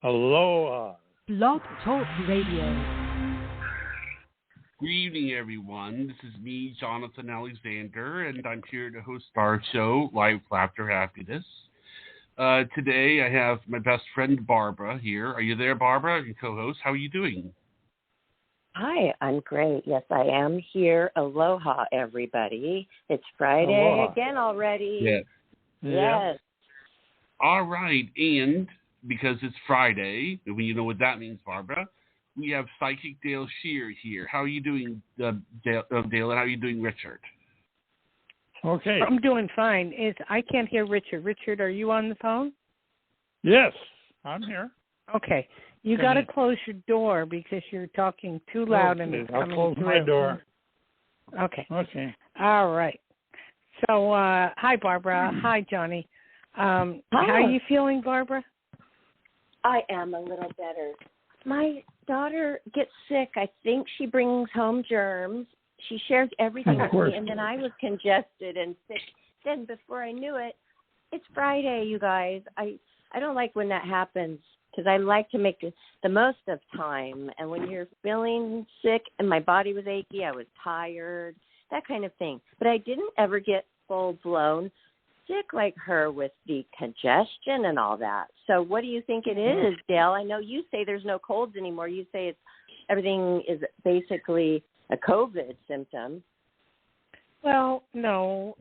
Aloha. Blog Talk Radio. Good evening, everyone. This is me, Jonathan Alexander, and I'm here to host our show, Live Laughter Happiness. Today, I have my best friend, Barbara, here. Are you there, Barbara, your co-host? How are you doing? Hi, I'm great. Yes, I am here. Aloha, everybody. It's Friday Aloha. again already. Yes. Yes. All right, and because it's Friday, and you know what that means, Barbara, we have Psychic Dayle Schear here. How are you doing, Dale, and how are you doing, Richard? Okay. I'm doing fine. I can't hear Richard. Richard, are you on the phone? Yes, I'm here. Okay. You got to close your door because you're talking too loud and it's coming I'll close through. my door. Okay. Okay. All right. So, hi, Barbara. Hi, Johnny. Hi. How are you feeling, Barbara? I am a little better. My daughter gets sick. I think she brings home germs. She shares everything with me, and then I was congested and sick. Then before I knew it, it's Friday, you guys. I don't like when that happens because I like to make the most of time. And when you're feeling sick and my body was achy, I was tired, that kind of thing. But I didn't ever get full-blown sick like her with the congestion and all that. So what do you think it is, Dale? I know you say there's no colds anymore. You say everything is basically a COVID symptom. Well, no.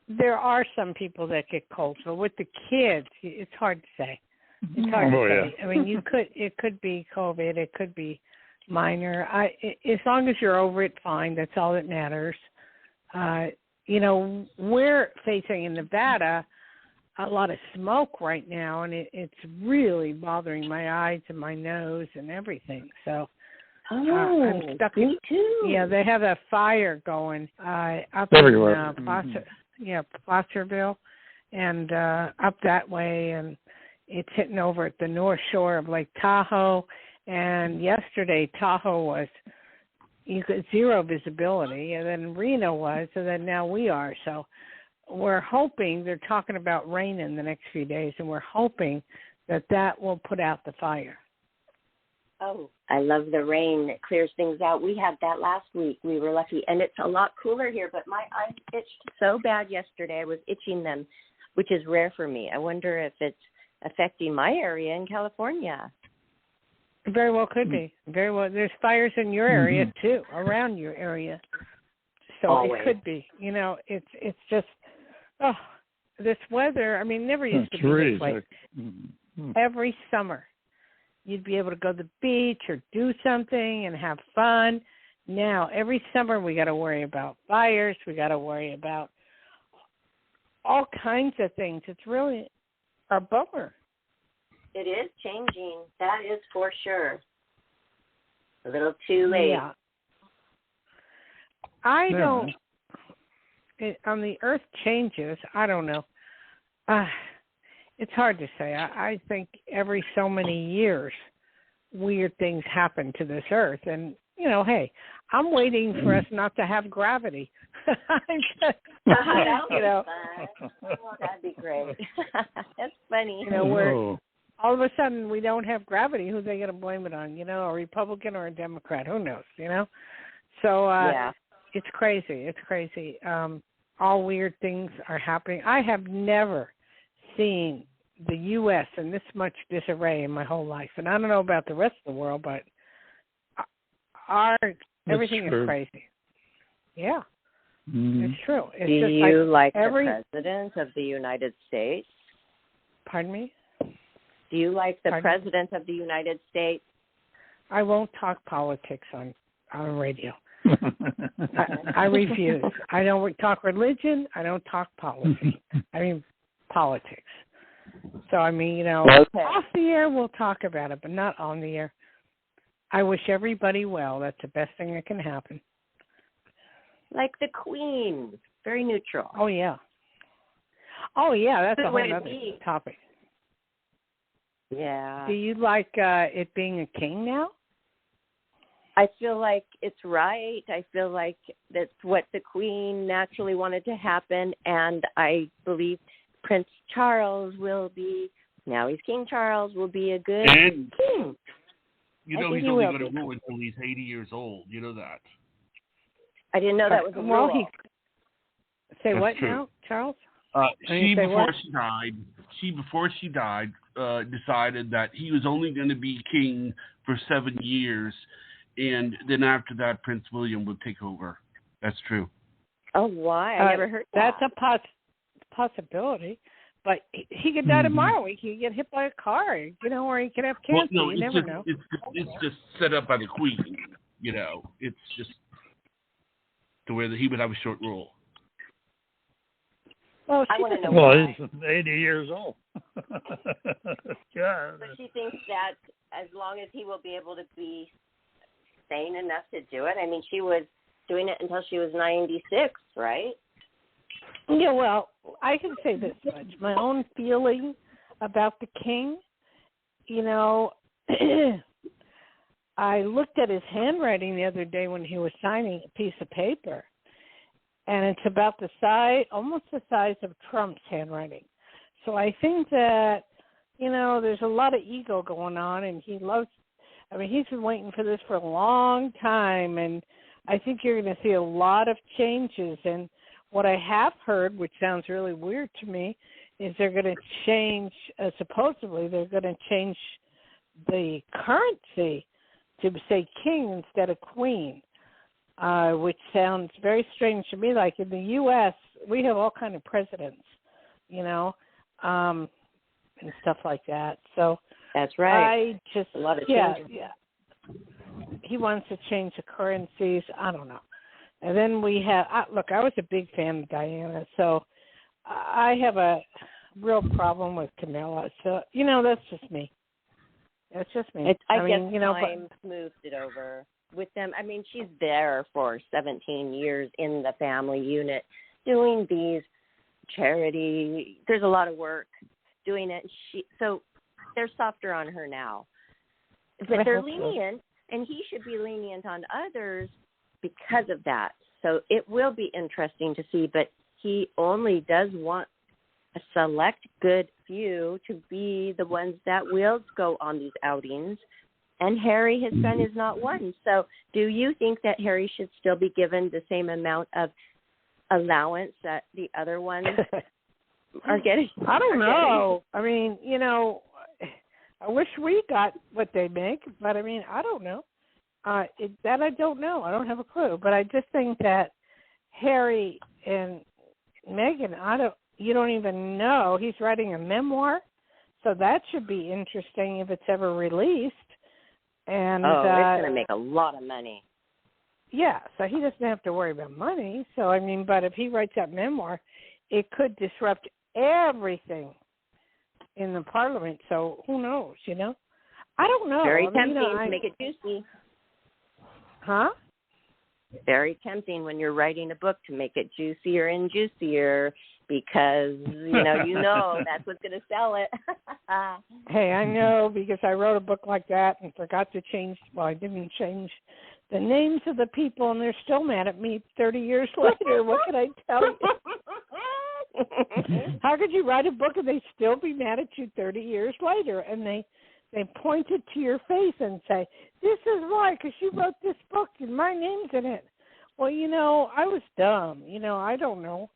There are some people that get colds, but with the kids, it's hard to say. It's hard to say. Yeah. I mean, it could be COVID. It could be minor. As long as you're over it, fine. That's all that matters. We're facing in Nevada a lot of smoke right now, and it's really bothering my eyes and my nose and everything. So I'm stuck. Me too. Yeah, they have a fire going up Everywhere. in Placerville, and up that way, and it's hitting over at the North Shore of Lake Tahoe. And yesterday, Tahoe was zero visibility, and then Reno was, and then now we are. So we're hoping, they're talking about rain in the next few days, and we're hoping that will put out the fire. Oh, I love the rain. It clears things out. We had that last week. We were lucky. And it's a lot cooler here, but my eyes itched so bad yesterday. I was itching them, which is rare for me. I wonder if it's affecting my area in California. Very well could be. Very well. There's fires in your area, too, around your area. So Always. It could be. It's just, this weather, I mean, never used to be this way. Every summer, you'd be able to go to the beach or do something and have fun. Now, every summer, we got to worry about fires. We got to worry about all kinds of things. It's really a bummer. It is changing. That is for sure. A little too late. Yeah. I don't, on the earth changes, I don't know. It's hard to say. I think every so many years, weird things happen to this earth. And, hey, I'm waiting for us not to have gravity. That'd be great. That's funny. All of a sudden, we don't have gravity. Who are they going to blame it on? A Republican or a Democrat? Who knows? So It's crazy. It's crazy. All weird things are happening. I have never seen the U.S. in this much disarray in my whole life. And I don't know about the rest of the world, but everything is crazy. Yeah, it's true. It's Do just you like the President of the United States? Pardon me? Do you like the President of the United States? I won't talk politics on radio. I refuse. I don't talk religion. I don't talk policy. I mean politics. So, off the air we'll talk about it, but not on the air. I wish everybody well. That's the best thing that can happen. Like the Queen. Very neutral. Oh, yeah. That's a whole other topic. Yeah. Do you like it being a king now? I feel like it's right. I feel like that's what the Queen naturally wanted to happen, and I believe Prince Charles will be Now he's King Charles, will be a good And king. you I know think he's he only will going to be. rule until he's 80 years old. You know that. I didn't know that was a well, rule. Say That's what true. now, Charles? She say before what? she died, decided that he was only going to be king for 7 years, and then after that, Prince William would take over. That's true. Oh, why? I never heard that. That's a possibility. But he could die tomorrow. He could get hit by a car, or he could have cancer. Well, no, you never know. It's just set up by the Queen. It's just to where he would have a short rule. Well, I want to know Well, why. he's 80 years old. God. But she thinks that as long as he will be able to be sane enough to do it. I mean, she was doing it until she was 96, right? Yeah, well, I can say this much. My own feeling about the king, I looked at his handwriting the other day when he was signing a piece of paper, and it's about almost the size of Trump's handwriting. So I think that, there's a lot of ego going on, and he's been waiting for this for a long time, and I think you're going to see a lot of changes. And what I have heard, which sounds really weird to me, is they're going to change, supposedly they're going to change the currency to say king instead of queen, which sounds very strange to me. Like in the U.S., we have all kind of presidents, and stuff like that. So that's right. I just, a lot of changes. Yeah. He wants to change the currencies. I don't know. And then we have, look, I was a big fan of Diana, so I have a real problem with Camilla. So, that's just me. That's just me. I guess time smoothed it over with them. I mean, she's there for 17 years in the family unit doing these charity. There's a lot of work doing it. So they're softer on her now. But they're lenient, and he should be lenient on others because of that. So it will be interesting to see, but he only does want a select good few to be the ones that will go on these outings, and Harry, his son, is not one. So do you think that Harry should still be given the same amount of allowance that the other ones are getting? I don't know. I mean, I wish we got what they make, but I mean, I don't know. That I don't know. I don't have a clue. But I just think that Harry and Meghan, you don't even know. He's writing a memoir, so that should be interesting if it's ever released. And it's going to make a lot of money. Yeah, so he doesn't have to worry about money. So, I mean, but if he writes that memoir, it could disrupt everything in the Parliament. So who knows, I don't know. Very tempting to make it juicy. Huh? Very tempting when you're writing a book to make it juicier and juicier because, that's what's going to sell it. Hey, I know because I wrote a book like that and forgot to I didn't change the names of the people, and they're still mad at me 30 years later. What can I tell you? How could you write a book and they still be mad at you 30 years later? And they pointed to your face and say, this is why, because you wrote this book and my name's in it. Well, I was dumb. I don't know.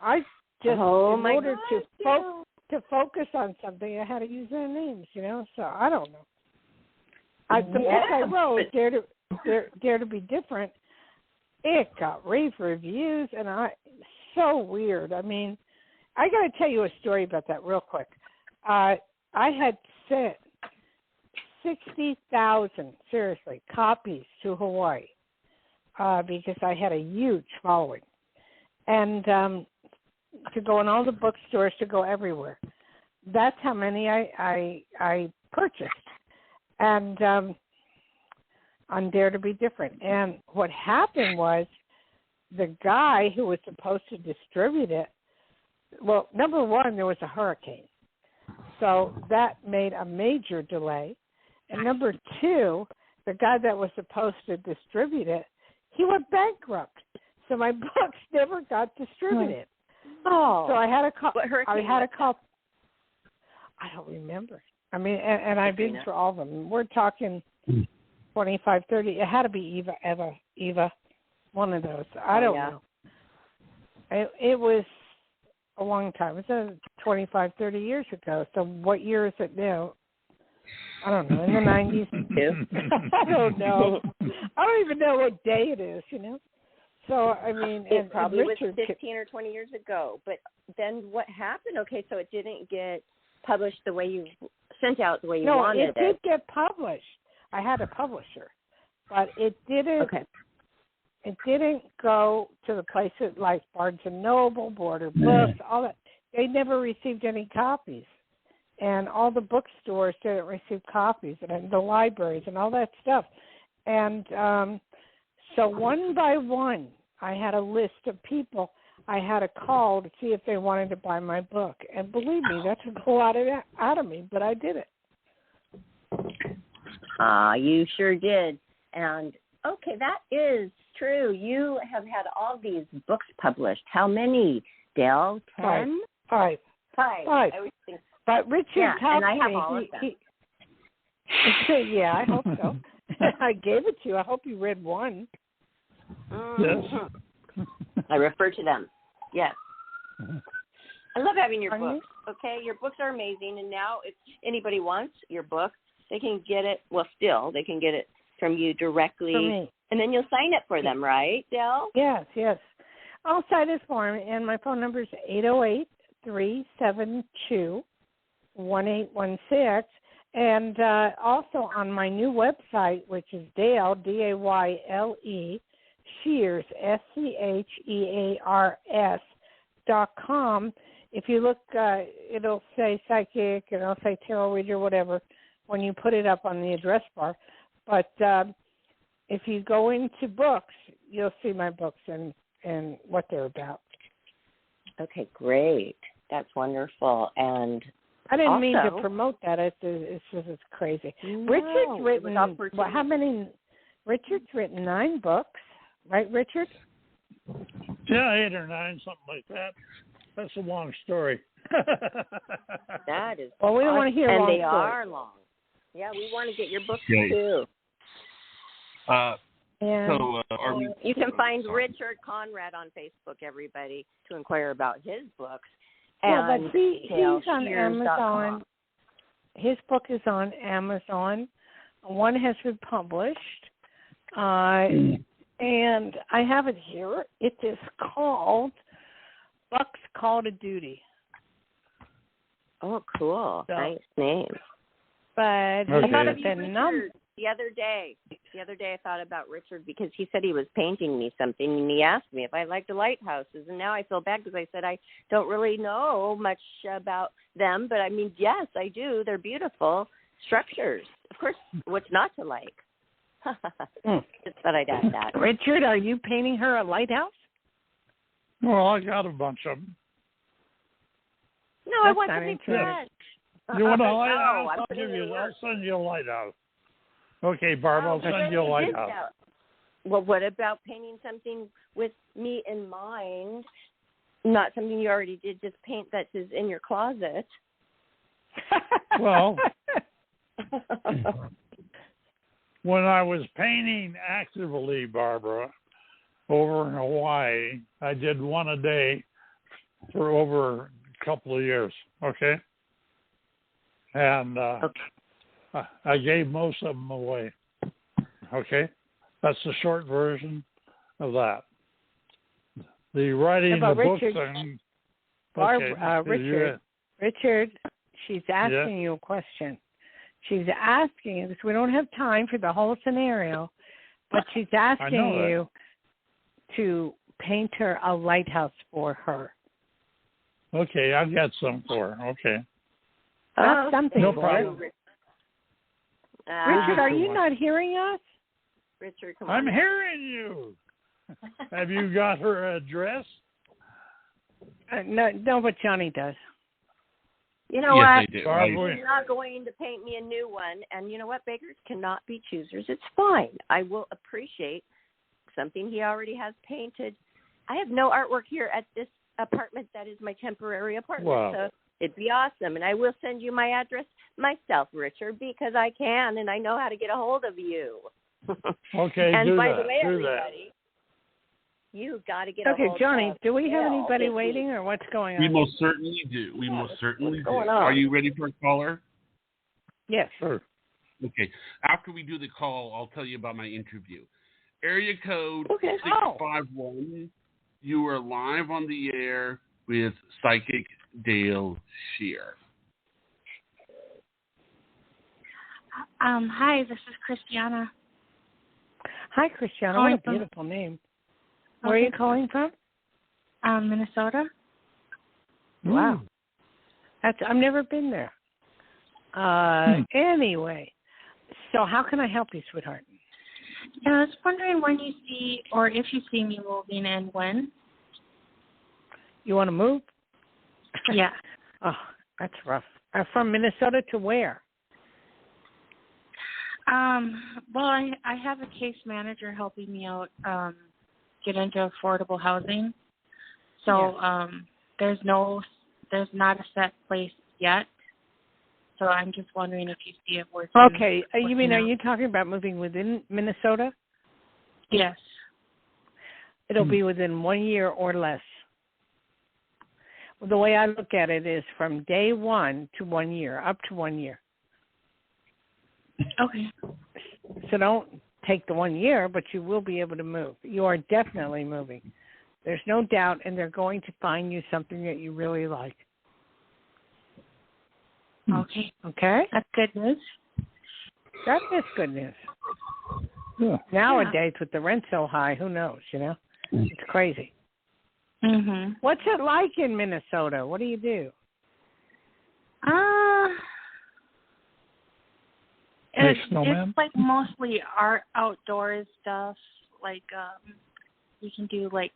I just, in order to focus on something, I had to use their names, so I don't know. The book I wrote, Dare to Be Different, it got rave reviews, and so weird. I mean, I got to tell you a story about that real quick. I had sent 60,000, seriously, copies to Hawaii because I had a huge following. And to go in all the bookstores, to go everywhere. That's how many I purchased. And on Dare to Be Different. And what happened was the guy who was supposed to distribute it, well, number one, there was a hurricane. So that made a major delay. And number two, the guy that was supposed to distribute it, he went bankrupt. So my books never got distributed. Oh. So I had to call. I don't remember. I mean, and I've been through all of them. We're talking 25, 30. It had to be Eva, one of those. I don't know. It was a long time. It was 25, 30 years ago. So what year is it now? I don't know. In the 90s? I don't know. I don't even know what day it is, you know. So, I mean, it probably was 15 or 20 years ago. But then what happened? Okay, so it didn't get published the way you sent out the way you wanted it. No, it did get published. I had a publisher, but it didn't. Okay. It didn't go to the places like Barnes and Noble, Border Books, all that. They never received any copies, and all the bookstores didn't receive copies, and the libraries and all that stuff. And so one by one, I had a list of people I had to call to see if they wanted to buy my book. And believe me, that took a lot out of me, but I did it. You sure did. And, okay, that is true. You have had all these books published. How many, Dayle? 10? Five. I always think. But Richard and I have all of them. Yeah, I hope so. I gave it to you. I hope you read one. Yes. I refer to them. Yes. I love having your books. Okay, your books are amazing, and now if anybody wants your book, they can get it. Well, still, they can get it from you directly, from me. And then you'll sign it for them, right, Dayle? Yes. I'll sign this form, and my phone number is 808-372-1816. And also on my new website, which is Dayle, D-A-Y-L-E, Schears, SCHEARS.com. If you look, it'll say psychic, and it'll say tarot reader, whatever, when you put it up on the address bar. But if you go into books, you'll see my books and what they're about. Okay, great. That's wonderful. And I didn't also mean to promote that. It's just it's crazy. No, Richard's written. Well, how many? Richard's written 9 books, right, Richard? Yeah, 8 or 9, something like that. That's a long story. That is. Well, we don't want to hear long stories. And they are long. Yeah, we want to get your books too. You can find Richard Conrad on Facebook, everybody, to inquire about his books. Yeah, but he's on Amazon. His book is on Amazon. One has been published. And I have it here. It is called Buck's Call to Duty. Oh, cool. So, nice name. But I thought of you, Richard, the other day. The other day I thought about Richard because he said he was painting me something, and he asked me if I liked the lighthouses. And now I feel bad because I said I don't really know much about them. But, I mean, yes, I do. They're beautiful structures. Of course, what's not to like? Just thought I'd add that. Richard, are you painting her a lighthouse? Well, I got a bunch of them. No, I want something fresh. You want a lighthouse? I'll send you a lighthouse. Okay, Barb, I'll send you a lighthouse. Well, what about painting something with me in mind? Not something you already did, just paint that is in your closet. Well, when I was painting actively, Barbara, over in Hawaii, I did one a day for over a couple of years, okay? And I gave most of them away, okay? That's the short version of that. The writing the book thing. Richard, she's asking you a question. She's asking you, because we don't have time for the whole scenario, but she's asking you to paint her a lighthouse for her. Okay, I've got some for her. Okay. That's something. No problem. Richard, are you not hearing us? Richard, come I'm on. hearing you. Have you got her address? No, but Johnny does. You know what? She's not going to paint me a new one. And you know what? Beggars cannot be choosers. It's fine. I will appreciate something he already has painted. I have no artwork here at this apartment that is my temporary apartment. Wow. So It'd be awesome. And I will send you my address myself, Richard, because I can and I know how to get a hold of you. Okay, and by that. the way, do everybody, you got to get a hold of Okay, Johnny, do we have Dayle anybody waiting or what's going on? We most certainly do. We most certainly do. going on? Are you ready for a caller? Yes. Sure. Okay. After we do the call, I'll tell you about my interview. Area code 651. You are live on the air with Psychic Dayle Schear. Hi, this is Christiana. Hi, Christiana. What a beautiful name. Where are you calling from? Minnesota. Wow. I've never been there. Anyway, so how can I help you, sweetheart? Yeah, I was wondering when you see, or if you see me moving and when. You want to move? Yeah. Oh, that's rough. From Minnesota to where? Well, I have a case manager helping me out get into affordable housing. So there's not a set place yet. So I'm just wondering if you see it working. Okay. You mean, are you talking about moving within Minnesota? Yes. It'll be within 1 year or less. The way I look at it is from day 1 to 1 year, up to 1 year. Okay. So don't take the 1 year, but you will be able to move. You are definitely moving. There's no doubt, and they're going to find you something that you really like. Okay. Okay? That's good news. That is good news. Yeah. Nowadays, with the rent so high, who knows, It's crazy. Mm-hmm. What's it like in Minnesota? What do you do? It's like mostly outdoors stuff. Like you can do like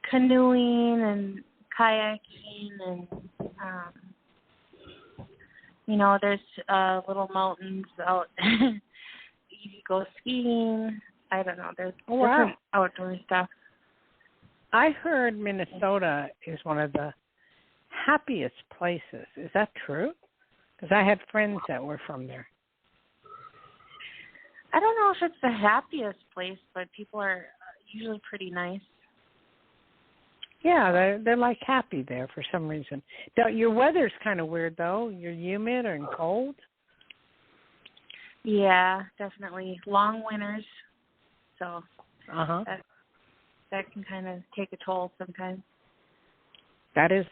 canoeing and kayaking, and there's little mountains out. You can go skiing. I don't know. There's different outdoor stuff. I heard Minnesota is one of the happiest places. Is that true? Because I had friends that were from there. I don't know if it's the happiest place, but people are usually pretty nice. Yeah, they're like happy there for some reason. Your weather's kind of weird though. You're humid and cold. Yeah, definitely long winters. So that can kind of take a toll sometimes. That is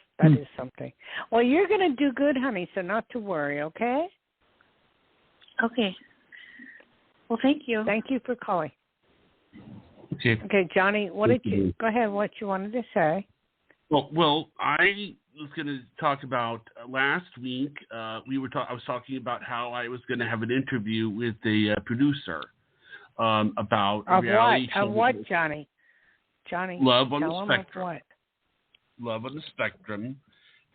something. Well, you're going to do good, honey, so not to worry, okay? Okay. Well, thank you. Thank you for calling. Okay, Johnny, go ahead, what you wanted to say. Well, I was going to talk about last week. I was talking about how I was going to have an interview with the producer about reality show. Of what, Johnny? Johnny, Love on tell the him Spectrum. of what? Love on the Spectrum,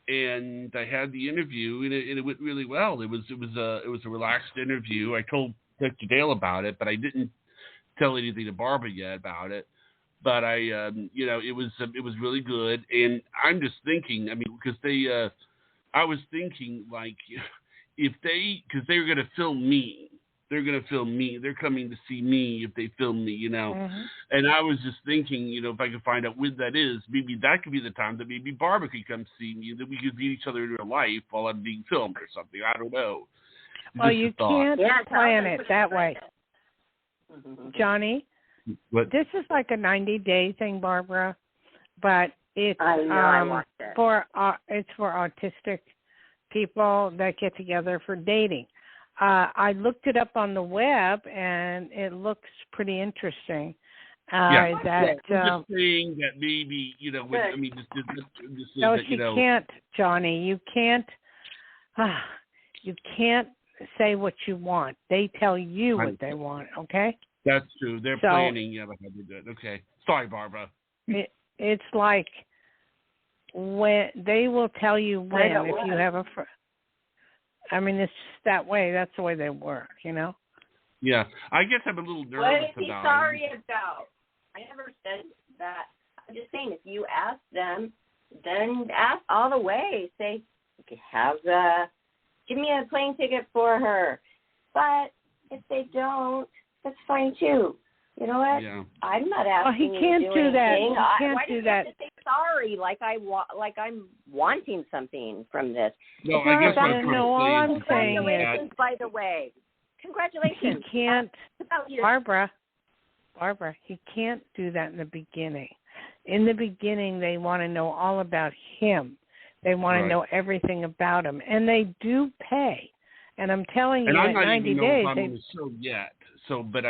and I had the interview, and it went really well. It was a relaxed interview. I told Dr. Dayle about it, but I didn't tell anything to Barbara yet about it. But it was really good, and I'm just thinking. I mean, because I was thinking like, because they were going to film me. They're going to film me. They're coming to see me if they film me, Mm-hmm. And I was just thinking, if I could find out when that is, maybe that could be the time that maybe Barbara could come see me, that we could meet each other in real life while I'm being filmed or something. I don't know. Well, you can't plan it that way. Johnny, this is like a 90-day thing, Barbara, but it's for autistic people that get together for dating. I looked it up on the web, and it looks pretty interesting. I'm just saying that maybe, no, she can't, Johnny. You can't say what you want. They tell you what they want, okay? That's true. They're planning. Yeah, they're good. Okay. Sorry, Barbara. It's like when they will tell you when if you have a I mean, it's just that way. That's the way they work, Yeah. I guess I'm a little nervous about it. What is he sorry about? I never said that. I'm just saying, if you ask them, then ask all the way. Say, give me a plane ticket for her. But if they don't, that's fine too. You know what? Yeah. I'm not asking he can't you to do that. anything. He can't Why do you that. have to say sorry like I'm wanting something from this? No, It's I not guess about what I'm no, all I'm saying is, congratulations, by the way. Congratulations. He can't, About you. Barbara, he can't do that in the beginning. In the beginning, they want to know all about him. They want to know everything about him, and they do pay. And I'm telling you, I'm at not 90 even days, know if I'm on the show yet. So, but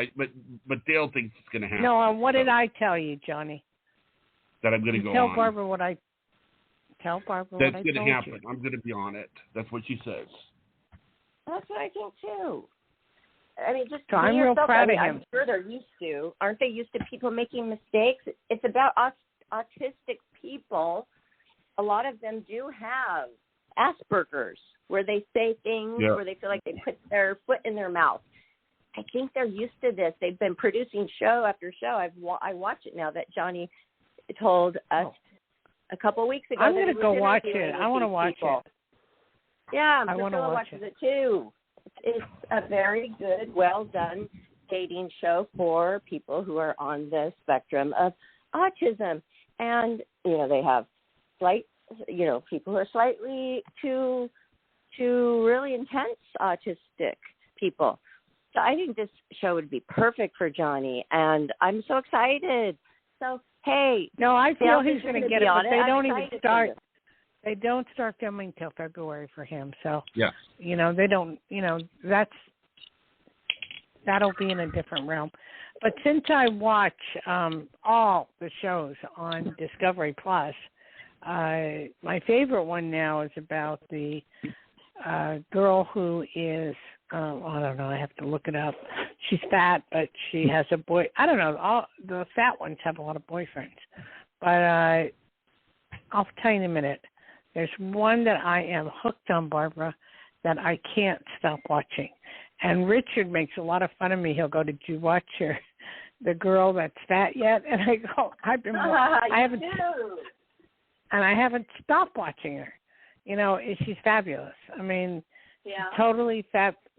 Dale thinks it's going to happen. No, what did I tell you, Johnny? That I'm going to go tell on. Barbara what I tell Barbara That's what I going to told happen. you. I'm going to be on it. That's what she says. That's what I think too. I mean, just so I'm real proud of him. I'm sure they're used to. Aren't they used to people making mistakes? It's about autistic people. A lot of them do have Asperger's, where they say things where they feel like they put their foot in their mouth. I think they're used to this. They've been producing show after show. I watch it now that Johnny told us a couple of weeks ago. I'm going to go watch it. I want to watch it. Yeah, I want to watch watches it too. It's a very good, well done dating show for people who are on the spectrum of autism, and they have people who are slightly to really intense autistic people. So I think this show would be perfect for Johnny, and I'm so excited. So, hey. No, I feel he's going to get it, but they don't even start. They don't start filming till February for him. So, they don't, that'll be in a different realm. But since I watch all the shows on Discovery Plus, my favorite one now is about the girl who is, I don't know, I have to look it up. She's fat, but she has a boy. I don't know. All the fat ones have a lot of boyfriends. But I'll tell you in a minute. There's one that I am hooked on, Barbara, that I can't stop watching. And Richard makes a lot of fun of me. He'll go, "Did you watch the girl that's fat yet?" And I go, I haven't stopped watching her. She's fabulous. I mean, totally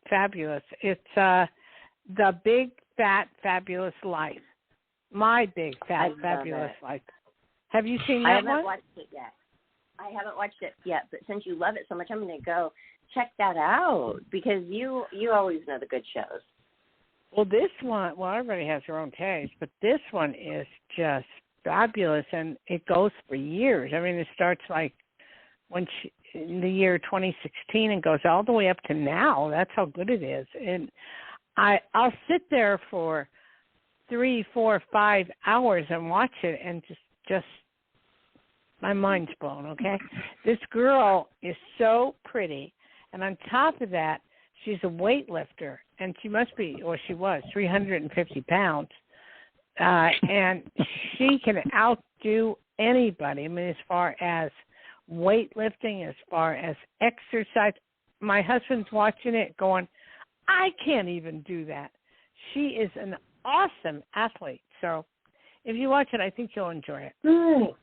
fabulous. It's The Big Fat Fabulous Life. My Big Fat Fabulous Life. Have you seen that one? I haven't watched it yet, but since you love it so much, I'm going to go check that out because you always know the good shows. Well, this one, everybody has their own taste, but this one is just fabulous, and it goes for years. I mean, it starts like in the year 2016 and goes all the way up to now. That's how good it is. And I'll sit there for 3, 4, 5 hours and watch it and just my mind's blown, okay? This girl is so pretty, and on top of that, she's a weightlifter, and she must be, or she was, 350 pounds, and she can outdo anybody. I mean, as far as weightlifting, as far as exercise. My husband's watching it going, I can't even do that. She is an awesome athlete. So if you watch it, I think you'll enjoy it.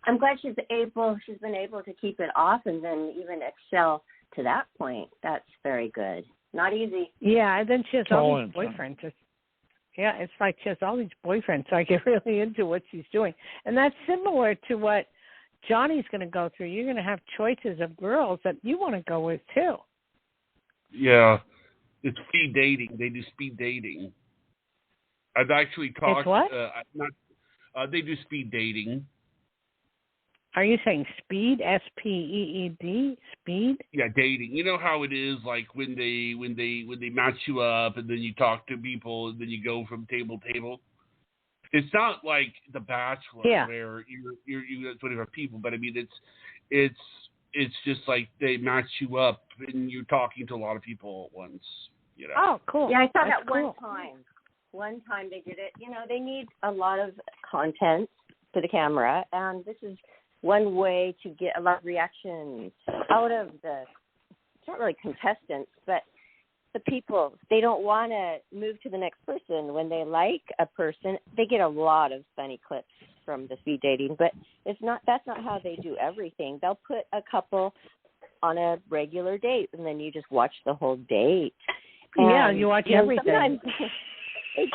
I'm glad she's been able to keep it off and then even excel to that point. That's very good. Not easy. Yeah, and then she has all these boyfriends. It's like she has all these boyfriends, so I get really into what she's doing. And that's similar to what Johnny's going to go through. You're going to have choices of girls that you want to go with, too. Yeah, it's speed dating. They do speed dating. I've actually talked. It's what? They do speed dating. Are you saying speed? SPEED? Speed? Yeah, dating. You know how it is, like when they match you up, and then you talk to people, and then you go from table to table. It's not like The Bachelor where you're 25 people, but I mean it's just like they match you up and you're talking to a lot of people at once. Oh, cool. Yeah, I saw That's that one time. One time they did it. They need a lot of content for the camera, and this is one way to get a lot of reactions out of it's not really contestants, but the people. They don't want to move to the next person. When they like a person, they get a lot of funny clips from the speed dating, but that's not how they do everything. They'll put a couple on a regular date, and then you just watch the whole date. And, you watch everything. Sometimes they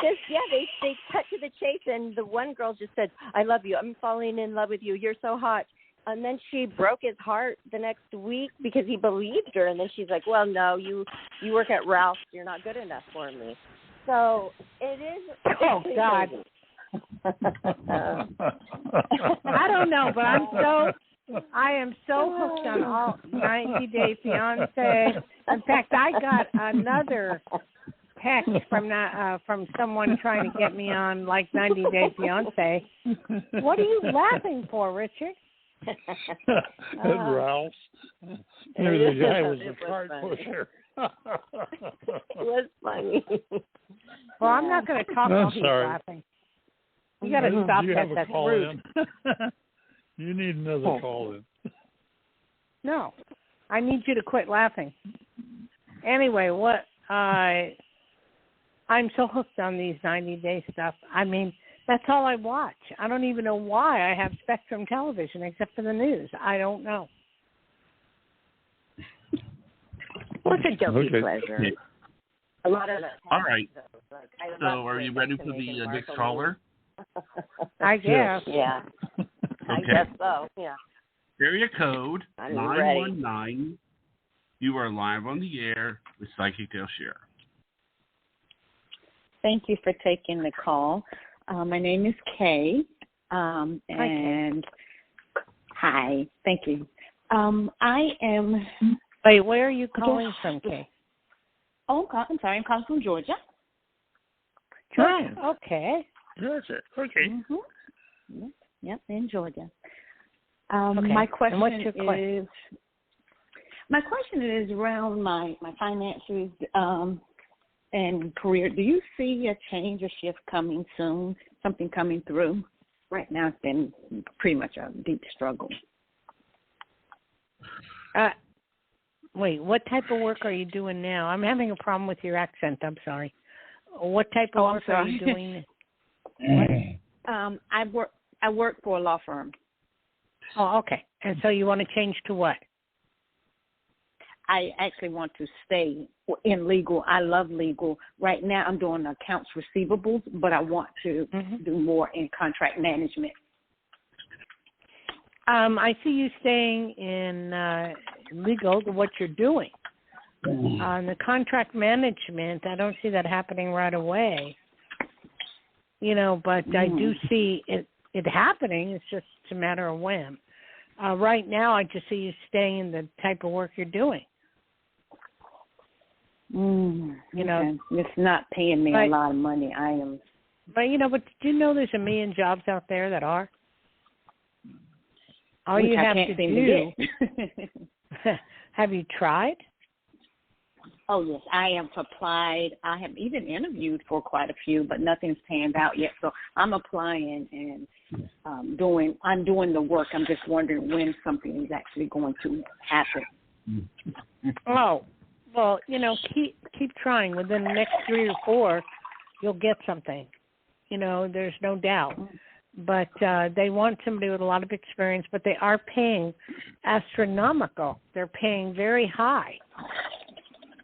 cut to the chase, and the one girl just said, "I love you. I'm falling in love with you. You're so hot." And then she broke his heart the next week because he believed her. And then she's like, "Well, no, you work at Ralph's. You're not good enough for me." So it is. Oh God. I don't know, but I am so hooked on all 90 Day Fiance. In fact, I got another text from someone trying to get me on like 90 Day Fiance. What are you laughing for, Richard? Ralph's. Maybe the guy was a cart pusher. It was funny. Well, I'm not going to talk while he's laughing. You got to stop that. That's rude. You need another call in. No, I need you to quit laughing. Anyway, I'm so hooked on these 90-day stuff. I mean, that's all I watch. I don't even know why I have Spectrum Television except for the news. I don't know. Well, it's a guilty pleasure. A lot of that. All right. So are you ready for the next caller? I guess. Yeah. I guess so, yeah. Area code 919. You are live on the air with Psychic Dayle Schear. Thank you for taking the call. My name is Kay. And hi, thank you. I am. Wait, where are you calling from, Kay? Oh, I'm sorry. I'm calling from Georgia. Georgia. Okay. Georgia. Okay. Mm-hmm. Yep, in Georgia. Okay. My question and what's your question? My question is around my finances and career. Do you see a change or shift coming soon? Something coming through? Right now, it's been pretty much a deep struggle. Wait, what type of work are you doing now? I'm having a problem with your accent. I'm sorry. What type of work are you doing? I work for a law firm. Oh, okay. And so you want to change to what? I actually want to stay in legal. I love legal. Right now I'm doing accounts receivables, but I want to do more in contract management. I see you staying in legal to what you're doing. On the contract management, I don't see that happening right away. But I do see it happening. It's just a matter of when. Right now, I just see you staying in the type of work you're doing. Okay. It's not paying me a lot of money. I am. But did you know there's a million jobs out there that are? All you have to do. Have you tried? Oh, yes. I have applied. I have even interviewed for quite a few, but nothing's panned out yet. So I'm applying and I'm doing the work. I'm just wondering when something is actually going to happen. Oh, well, keep trying. Within the next 3 or 4, you'll get something. There's no doubt. But they want somebody with a lot of experience, but they are paying astronomical. They're paying very high.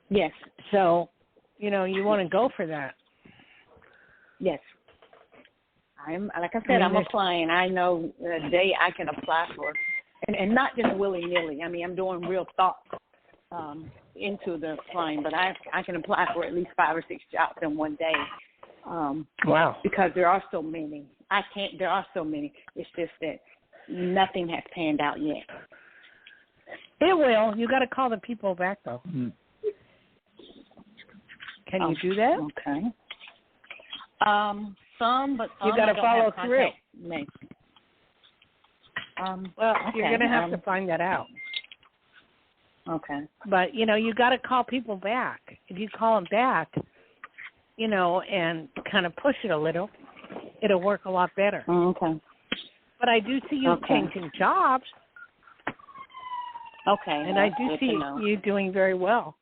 Yes. So, you want to go for that. Yes. I'm applying. I know the day I can apply for, and not just willy-nilly. I mean, I'm doing real thought into the applying, but I can apply for at least 5 or 6 jobs in one day. Wow. Because there are so many. There are so many. It's just that nothing has panned out yet. It will. You got to call the people back, though. Can you do that? Okay. Some, but some you got to follow through. Well, okay. You're going to have to find that out. Okay. But, you got to call people back. If you call them back, and kind of push it a little, it'll work a lot better. Okay. But I do see you changing jobs. Okay. And I do see you doing very well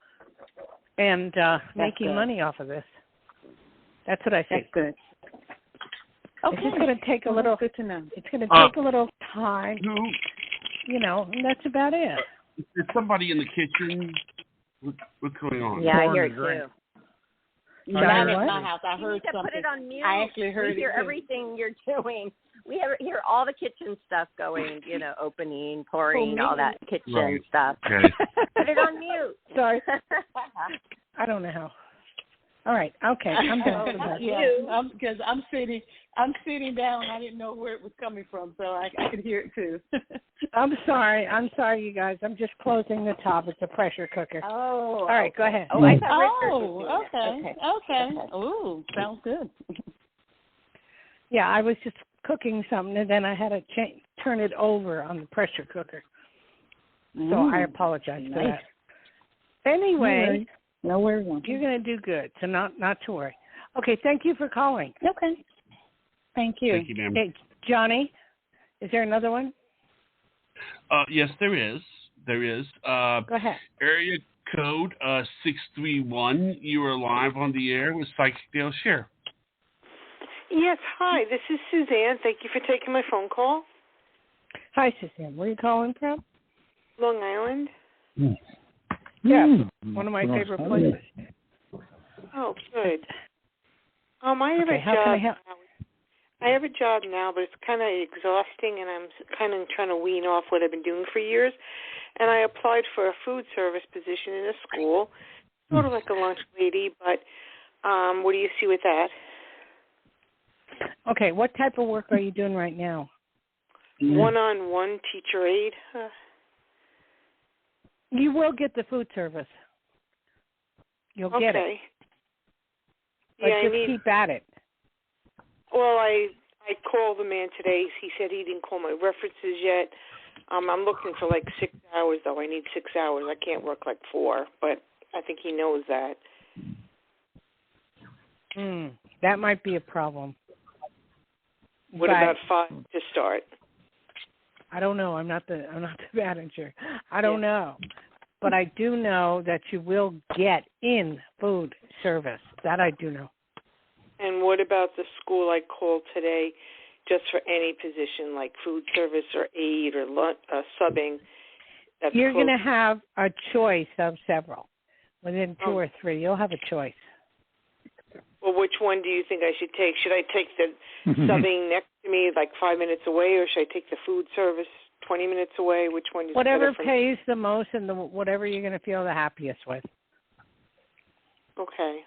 and making money off of this. That's what I think. That's good. It's just going to take a little. Good to know. It's going to take a little time. You know, and that's about it. Is somebody in the kitchen? What's going on? Yeah, I hear it too. Not at my house. I heard something. Put it on mute. I actually heard it. We hear everything you're doing. We hear all the kitchen stuff going, you know, opening, pouring, all that kitchen stuff. Okay. Put it on mute. Sorry. I don't know how. All right. Okay. I'm done. Because I'm sitting down. I didn't know where it was coming from, so I could hear it too. I'm sorry, you guys. I'm just closing the top. It's a pressure cooker. Oh. All right. Go ahead. Oh, I thought okay. Ooh, sounds good. Yeah, I was just cooking something, and then I had to turn it over on the pressure cooker. So I apologize for that. Anyway. No worries. You're going to do good, so not to worry. Okay, thank you for calling. Okay. Thank you. Thank you, ma'am. Hey, Johnny, is there another one? Yes, there is. Go ahead. Area code 631. You are live on the air with Psychic Dayle Schear. Yes, hi. This is Suzanne. Thank you for taking my phone call. Hi, Suzanne. Where are you calling from? Long Island. Yeah, one of my favorite places. Oh, good. I have a how job. Can I help? I have a job now, but it's kind of exhausting, and I'm kind of trying to wean off what I've been doing for years. And I applied for a food service position in a school, sort of like a lunch lady, but what do you see with that? Okay, what type of work are you doing right now? One-on-one teacher aide. You will get the food service. You'll get it. But just keep at it. Well, I called the man today. He said he didn't call my references yet. I'm looking for like 6 hours, though. I need 6 hours. I can't work like 4, but I think he knows that. That might be a problem. What about 5 to start? I don't know. I'm not the manager. I don't know. But I do know that you will get in food service. That I do know. And what about the school I called today just for any position like food service or aide or subbing? You're going to have a choice of several. Within 2 or 3, you'll have a choice. Well, which one do you think I should take? Should I take the subbing next to me, like 5 minutes away, or should I take the food service 20 minutes away? Which one is whatever better pays the most and whatever you're going to feel the happiest with. Okay.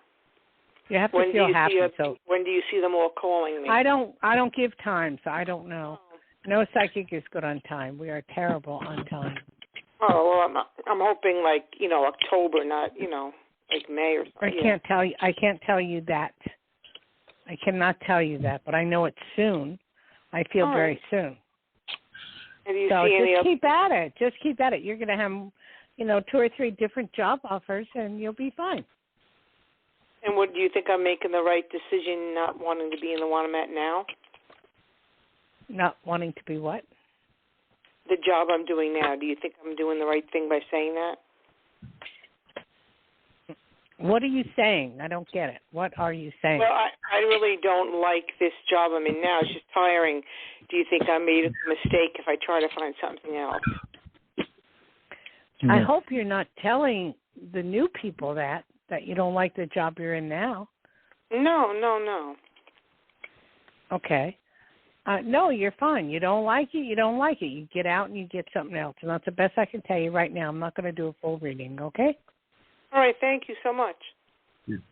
You have to feel happy. When do you see them all calling me? I don't give time, so I don't know. No psychic is good on time. We are terrible on time. Oh well, I'm hoping like October, not like May or something. I can't tell you that. I cannot tell you that, but I know it's soon. I feel very soon. Have you so seen just keep at it. Just keep at it. You're going to have, 2 or 3 different job offers, and you'll be fine. And what do you think I'm making the right decision, not wanting to be in the one I'm at now? Not wanting to be what? The job I'm doing now. Do you think I'm doing the right thing by saying that? What are you saying? I don't get it. What are you saying? Well, I really don't like this job I'm in now. It's just tiring. Do you think I made a mistake if I try to find something else? I hope you're not telling the new people that you don't like the job you're in now. No. Okay. No, you're fine. You don't like it, you don't like it. You get out and you get something else. And that's the best I can tell you right now. I'm not going to do a full reading, okay? All right. Thank you so much.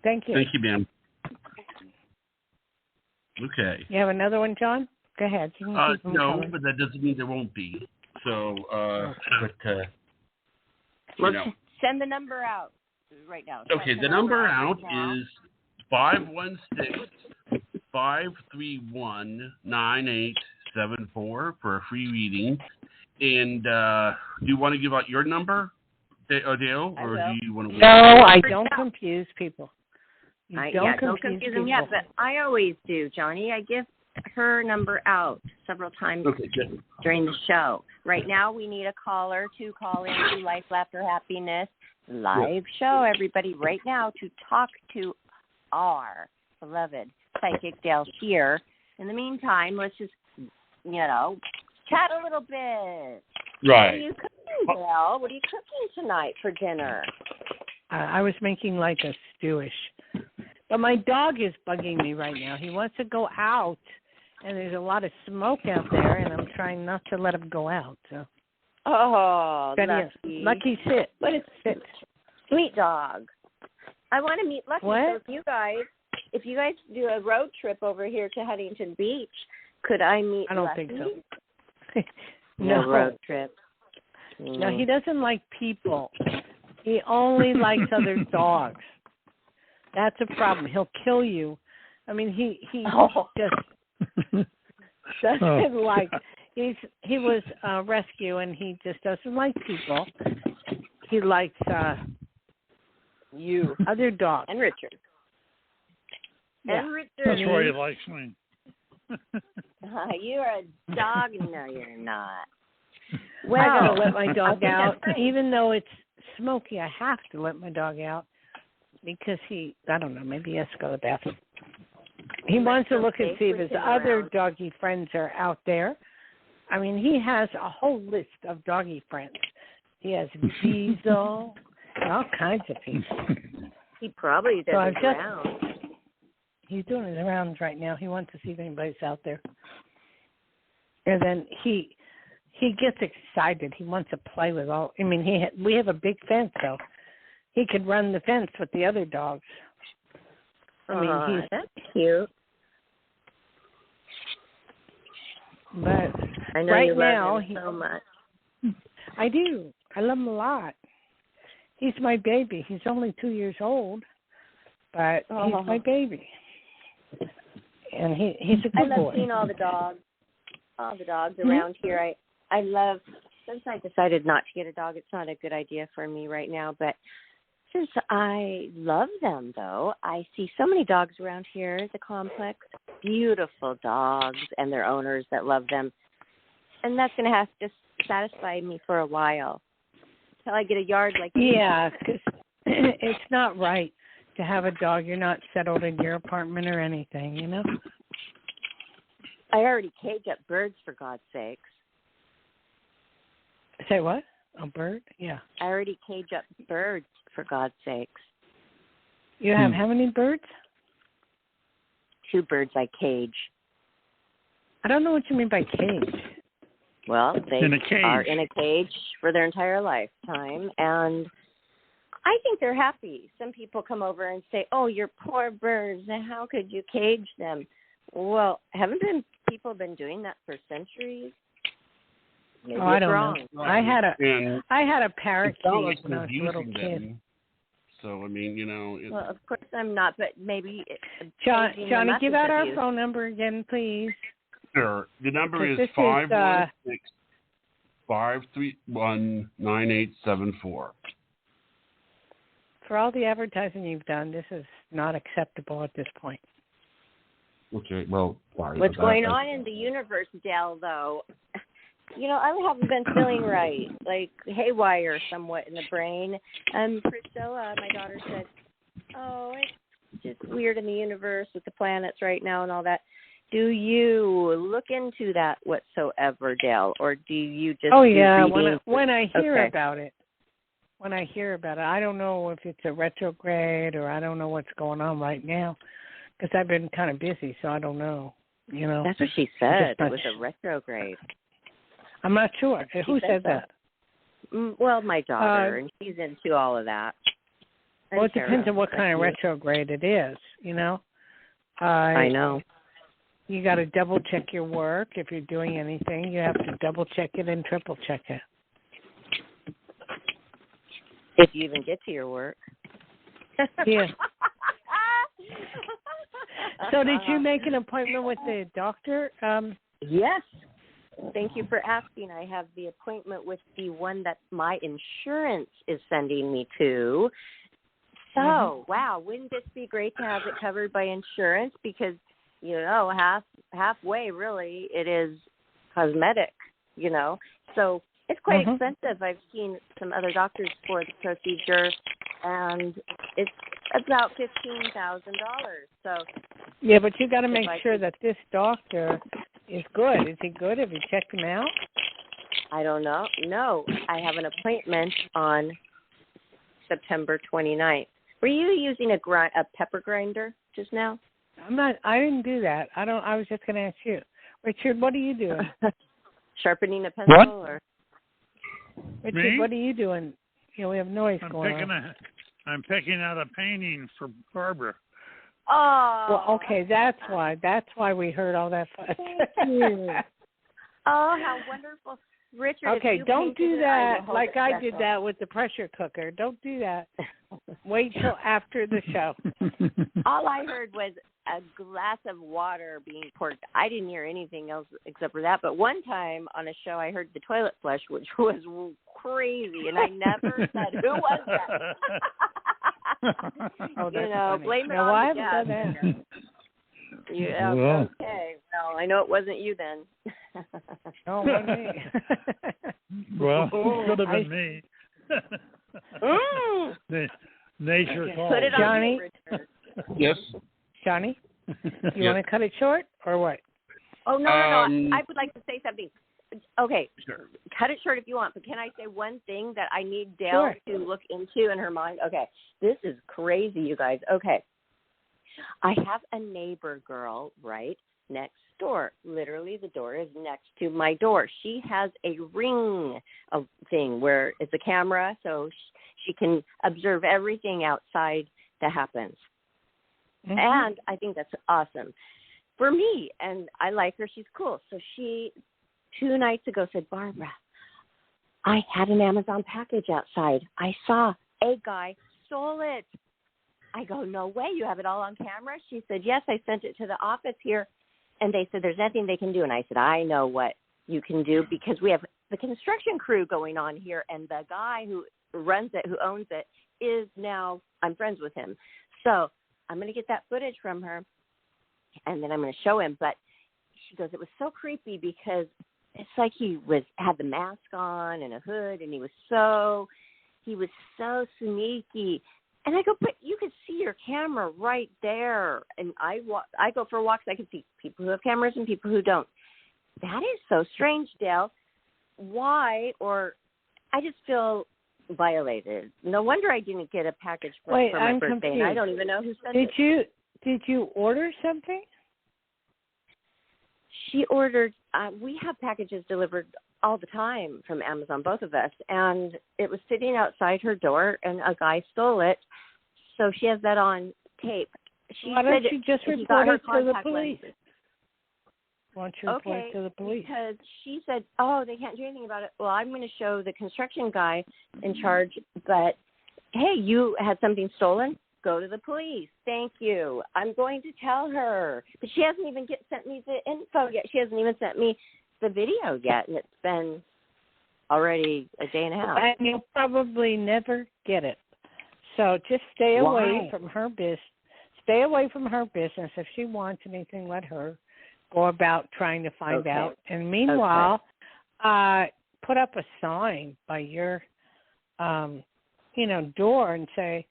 Thank you. Thank you, ma'am. Okay. You have another one, John? Go ahead. You can keep them coming. But that doesn't mean there won't be. So, send the number out right now. Okay, the number out is 516-531-9874 for a free reading. And do you want to give out your number, Dayle, or do you want to? No, I don't confuse people. Don't confuse them yet, but I always do, Johnny. I give her number out several times during the show. Right now, we need a caller to call in to Life, Laughter, Happiness live show, everybody, right now to talk to our beloved Psychic Dayle Schear. in the meantime, let's just, chat a little bit. Right. What are you cooking, Dale? What are you cooking tonight for dinner? I was making like a stewish. But my dog is bugging me right now. He wants to go out, and there's a lot of smoke out there, and I'm trying not to let him go out. So. Oh, Lucky. Lucky, sit. But it's sit. Sweet dog. I want to meet Lucky. What? So if you guys do a road trip over here to Huntington Beach, could I meet Lucky? I don't think so. No road trip. No, he doesn't like people. He only likes other dogs. That's a problem. He'll kill you. I mean, he just doesn't like. He was rescue, and he just doesn't like people. He likes you, other dogs, and Richard. Yeah. And Richard. That's why he likes me. You're a dog. No, you're not. Well, I gotta let my dog out, even though it's smoky. I have to let my dog out because I don't know, maybe he has to go to the bathroom. He wants to look and see if his other doggy friends are out there. I mean, he has a whole list of doggy friends. He has Diesel, and all kinds of people. He probably does his rounds. He's doing his rounds right now. He wants to see if anybody's out there. And then he gets excited. He wants to play with all. I mean, we have a big fence, so he could run the fence with the other dogs. I mean, that's cute. But I know right you now, love him so much. I do. I love him a lot. He's my baby. He's only 2 years old, but he's my baby. And he's a good boy. I love seeing all the dogs. All the dogs around here. I love, since I decided not to get a dog, it's not a good idea for me right now, but since I love them, though, I see so many dogs around here at the complex, beautiful dogs and their owners that love them, and that's going to have to satisfy me for a while until I get a yard like this. Yeah, because it's not right to have a dog. You're not settled in your apartment or anything, you know? I already cage up birds, for God's sakes. Say what? A bird? Yeah. I already cage up birds, for God's sakes. You have how many birds? 2 birds I cage. I don't know what you mean by cage. Well, they are in a cage for their entire lifetime, and I think they're happy. Some people come over and say, "Oh, your poor birds, how could you cage them?" Well, haven't people been doing that for centuries? Maybe I don't wrong. know. I had a parakeet like when I was a little kid. So, I mean, Well, of course I'm not, but maybe... Johnny, give out our phone number again, please. Sure. The number is 516-531-9874. For all the advertising you've done, this is not acceptable at this point. Okay, well, sorry. What's going on in the universe, Dale, though? I haven't been feeling right, like haywire somewhat in the brain. Priscilla, my daughter, said, "Oh, it's just weird in the universe with the planets right now and all that." Do you look into that whatsoever, Dale, or do you just? Oh yeah, when I hear about it. When I hear about it, I don't know if it's a retrograde or I don't know what's going on right now because I've been kind of busy, so I don't know. That's what she said. It was a retrograde. I'm not sure. Who said that? Well, my daughter, and she's into all of that. Well, it depends on what kind of retrograde it is, I know. You got to double check your work. If you're doing anything, you have to double check it and triple check it. If you even get to your work. Yeah. So did you make an appointment with the doctor? Yes. Thank you for asking. I have the appointment with the one that my insurance is sending me to. So, wow, wouldn't this be great to have it covered by insurance? Because, halfway, really, it is cosmetic, So it's quite expensive. I've seen some other doctors for the procedure, and it's about $15,000. So Yeah, but you got to make sure that this doctor is good. Is he good? Have you checked him out? I don't know. No, I have an appointment on September 29th. Were you using a pepper grinder just now? I'm not. I didn't do that. I was just going to ask you, Richard. What are you doing? Sharpening a pencil, What? or Richard? Me? What are you doing? We have noise going on. I'm picking out a painting for Barbara. Oh. Well, okay. That's why. That's why we heard all that fuss. Oh, how wonderful, Richard. Okay, don't do that like I did that with the pressure cooker. Don't do that. Wait till after the show. All I heard was a glass of water being poured. I didn't hear anything else except for that. But one time on a show, I heard the toilet flush, which was crazy, and I never said, who was that? Oh, that's funny. Blame it no, on I the haven't guest. done that. Yeah, Well. okay. Well, I know it wasn't you then. No, it wasn't me. Well, it could have been me. Nature calls. Put it on Johnny? you, Richard. Yes. Johnny, you want to cut it short or what? Oh, no. I would like to say something. Okay, Sure. cut it short if you want, but can I say one thing that I need Dayle to look into in her mind? Okay, this is crazy, you guys. Okay, I have a neighbor girl right next door. Literally, the door is next to my door. She has a ring of thing where it's a camera, so she can observe everything outside that happens. Mm-hmm. And I think that's awesome for me, and I like her. She's cool. So she 2 nights ago said, Barbara, I had an Amazon package outside. I saw a guy stole it. I go, no way, you have it all on camera? She said, yes, I sent it to the office here, and they said there's nothing they can do. And I said, I know what you can do because we have the construction crew going on here, and the guy who runs it, who owns it, is now, I'm friends with him. So I'm going to get that footage from her, and then I'm going to show him. But she goes, it was so creepy because it's like he had the mask on and a hood, and he was so sneaky. And I go, but you could see your camera right there. And I go for walks. I can see people who have cameras and people who don't. That is so strange, Dayle. Why? Or I just feel violated. No wonder I didn't get a package for my birthday. Confused. And I don't even know who sent it. Did you order something? She ordered. We have packages delivered all the time from Amazon, both of us, and it was sitting outside her door, and a guy stole it. So she has that on tape. Why don't you just report it to the police? Why don't you report it to the police? Because she said, oh, they can't do anything about it. Well, I'm going to show the construction guy in charge, but, hey, you had something stolen? Go to the police. Thank you. I'm going to tell her. But she hasn't even sent me the info yet. She hasn't even sent me the video yet, and it's been already a day and a half. And you'll probably never get it. So just stay away from her business. Stay away from her business. If she wants anything, let her go about trying to find out. And meanwhile, put up a sign by your, door and say,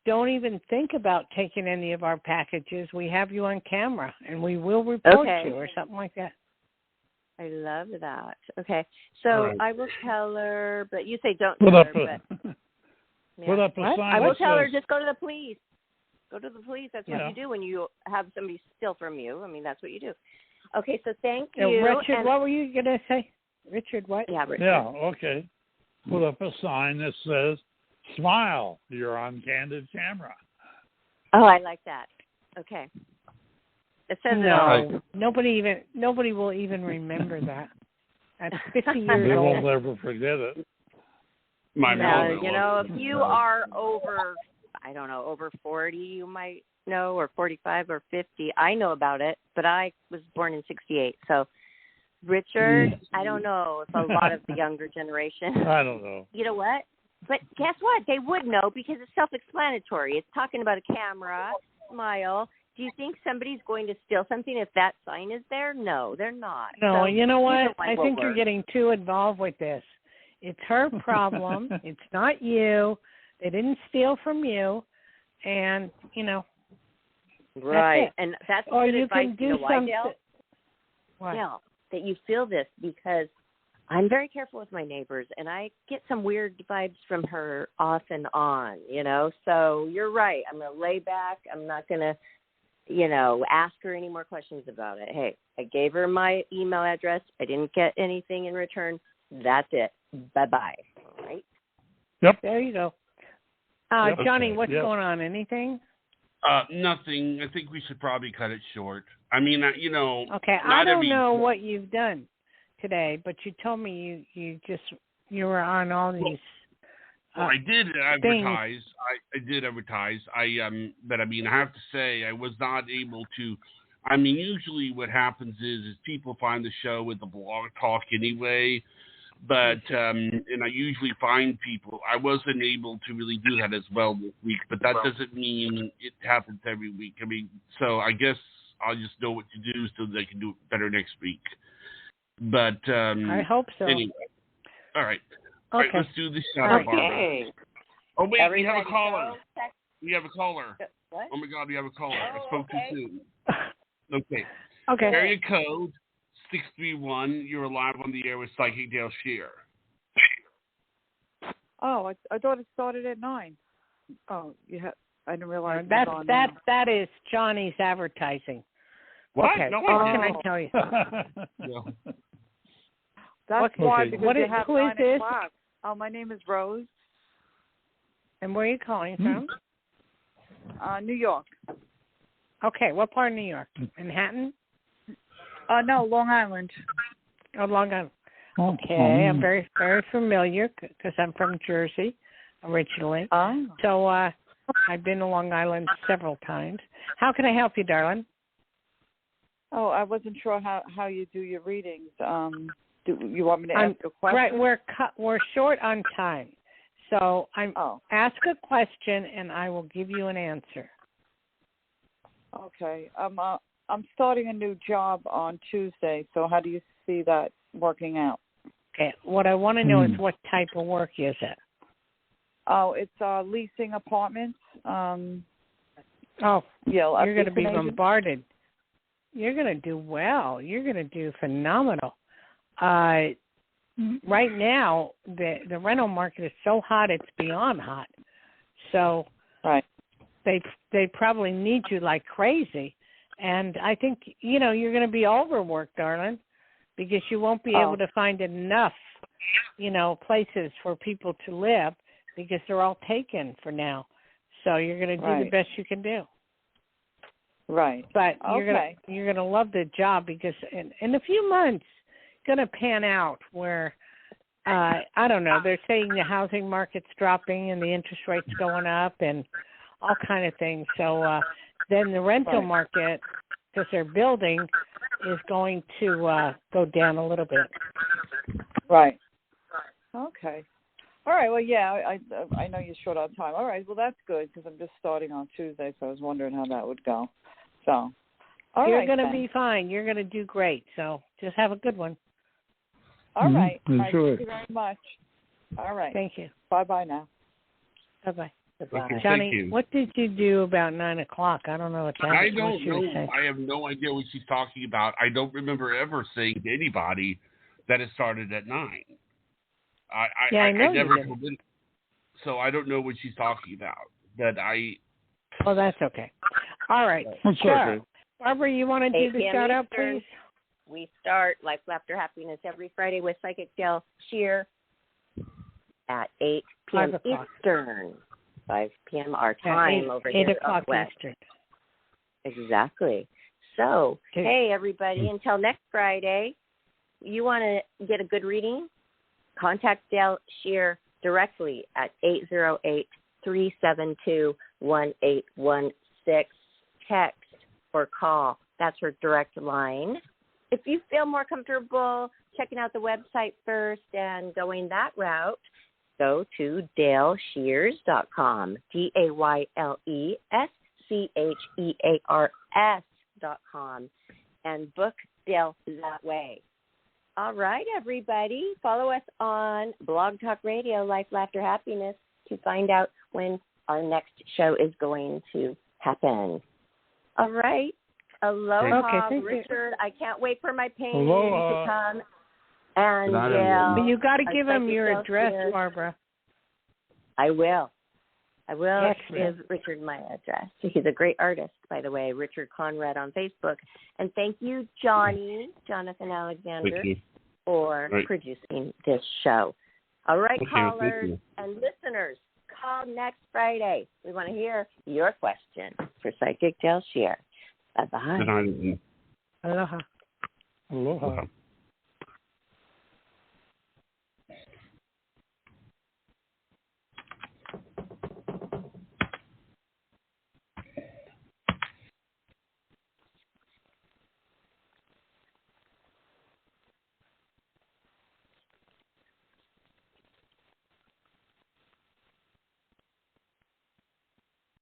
don't even think about taking any of our packages. We have you on camera, and we will report you, or something like that. I love that. Okay, so I will tell her, but you say don't Put tell up her. Put up a sign. I will tell her, just go to the police. Go to the police. That's what you do when you have somebody steal from you. I mean, that's what you do. Okay, so thank you. Richard, what were you going to say? Richard, what? Yeah, Richard. Yeah, okay. Put up a sign that says, smile, you're on candid camera. Oh, I like that. Okay. It says no. Nobody will even remember that. At 50 years They old. won't ever forget it. My mom. If you are over, I don't know, over 40, you might know, or 45 or 50. I know about it, but I was born in 68. So, Richard, I don't know if a lot of the younger generation. I don't know. You know what? But guess what? They would know because it's self-explanatory. It's talking about a camera, smile. Do you think somebody's going to steal something if that sign is there? No, they're not. No, so, you know what? I think you're getting too involved with this. It's her problem. It's not you. They didn't steal from you. And, Right. And that's or good you advice. can do you know why, something. Dale? Dale, that you feel this because I'm very careful with my neighbors, and I get some weird vibes from her off and on, you know. So you're right. I'm going to lay back. I'm not going to, you know, ask her any more questions about it. Hey, I gave her my email address. I didn't get anything in return. That's it. Bye-bye. All right? Yep. There you go. Johnny, what's going on? Anything? Nothing. I think we should probably cut it short. I mean, you know. Okay, I don't know what you've done today, but you told me you were on all these. Well, I did advertise. Things. I did advertise. But I mean, I have to say, I was not able to. I mean, usually what happens is people find the show with the blog talk anyway. But and I usually find people. I wasn't able to really do that as well this week, but that doesn't mean it happens every week. I mean, so I guess I'll just know what to do so that I can do it better next week. But I hope so. Anyway, all right. Okay. All right, let's do this now, Barbara. Okay. Oh wait, Everybody we have a caller. go. We have a caller. What? Oh my God, we have a caller. I Oh, spoke okay. too soon. Okay. Okay. Area code 631. You're live on the air with Psychic Dayle Schear. Oh, I thought it started at 9. Oh, I didn't realize it was on now. That is Johnny's advertising. What? Okay. No, What I can didn't. I tell you? No. That's why, because What they is- have who is 9 this? o'clock. Oh, my name is Rose. And where are you calling from? New York. Okay. What part of New York? Manhattan? No, Long Island. Oh, Long Island. Okay. I'm very, very familiar because I'm from Jersey originally. Oh. So I've been to Long Island several times. How can I help you, darling? Oh, I wasn't sure how you do your readings. Do you want me to ask a question? Right, we're short on time, so ask a question and I will give you an answer. Okay. I'm starting a new job on Tuesday. So how do you see that working out? Okay. What I want to know is what type of work is it? Oh, it's leasing apartments. You're going to be bombarded. You're going to do well. You're going to do phenomenal. Right now, the rental market is so hot, it's beyond hot. So right. They probably need you like crazy. And I think, you're going to be overworked, darling, because you won't be able to find enough, places for people to live because they're all taken for now. So you're going to do the best you can do. Right. But you're gonna love the job because in a few months it's gonna pan out where I don't know, they're saying the housing market's dropping and the interest rates going up and all kind of things. So then the rental market, because they're building, is going to go down a little bit. Right. Okay. All right. Well, yeah, I know you're short on time. All right. Well, that's good because I'm just starting on Tuesday, so I was wondering how that would go. So, you're going to be fine. You're going to do great. So just have a good one. All right. Enjoy. Thank you very much. All right. Thank you. Bye-bye now. Bye-bye. Okay, Johnny, what did you do about 9 o'clock? I don't know what that I don't know. I have no idea what she's talking about. I don't remember ever saying to anybody that it started at 9. I know I never you didn't. did. So I don't know what she's talking about. Oh, that's okay. All right. Sure. Okay. Barbara, you want to do the shout out, please? We start Life, Laughter, Happiness every Friday with Psychic Dayle Schear at 8 p.m. Eastern. 5 p.m. our time over here. 8 o'clock West. Eastern. Exactly. So, hey, everybody, until next Friday, you want to get a good reading? Contact Dayle Schear directly at 808-372-1816. Text or call. That's her direct line. If you feel more comfortable checking out the website first and going that route, go to DaylesChears.com, DaylesChears.com, and book Dayle that way. All right, everybody. Follow us on Blog Talk Radio, Life, Laughter, Happiness, to find out when our next show is going to happen. All right. Aloha, Okay, Richard. I can't wait for my painting Aloha. to come. And but you got to give him Psychic your Dayle address, Schear. Barbara. I will Yes, give Richard my address. He's a great artist, by the way, Richard Conrad on Facebook. And thank you, Jonathan Alexander, for producing this show. All right, callers and listeners, call next Friday. We want to hear your question for Psychic Dayle Schear. Bye-bye. Good night. Aloha. Aloha.